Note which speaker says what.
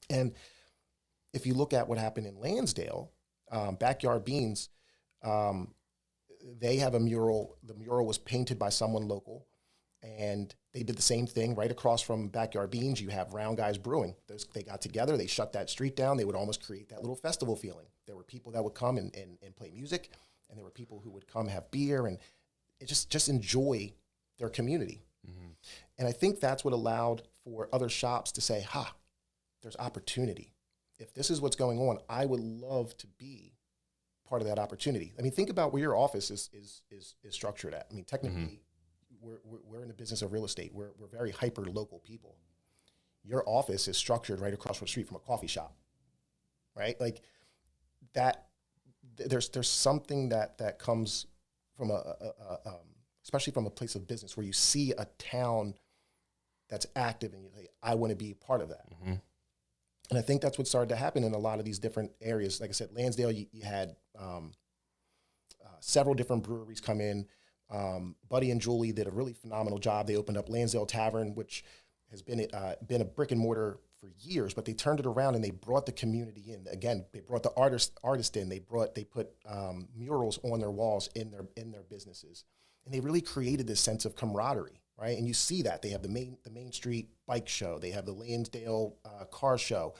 Speaker 1: And if you look at what happened in Lansdale, Backyard Beans, um, they have a mural. The mural was painted by someone local, and they did the same thing right across from Backyard Beans. You have Round Guys Brewing. They got together, they shut that street down. They would almost create that little festival feeling. There were people that would come and play music, and there were people who would come have beer and just enjoy their community.
Speaker 2: Mm-hmm.
Speaker 1: And I think that's what allowed for other shops to say, ha, there's opportunity. If this is what's going on, I would love to be part of that opportunity. I mean, think about where your office is structured at. I mean, technically, we're in the business of real estate. We're very hyper local people. Your office is structured right across the street from a coffee shop, right? Like that. There's something that comes from especially from a place of business where you see a town that's active and you say, I want to be part of that.
Speaker 2: Mm-hmm.
Speaker 1: And I think that's what started to happen in a lot of these different areas. Like I said, Lansdale, you had several different breweries come in. Buddy and Julie did a really phenomenal job. They opened up Lansdale Tavern, which has been a brick and mortar for years, but they turned it around and they brought the community in. Again, they brought the artist in. They put murals on their walls in their businesses, and they really created this sense of camaraderie, right? And you see that they have the main street bike show, they have the Lansdale car show.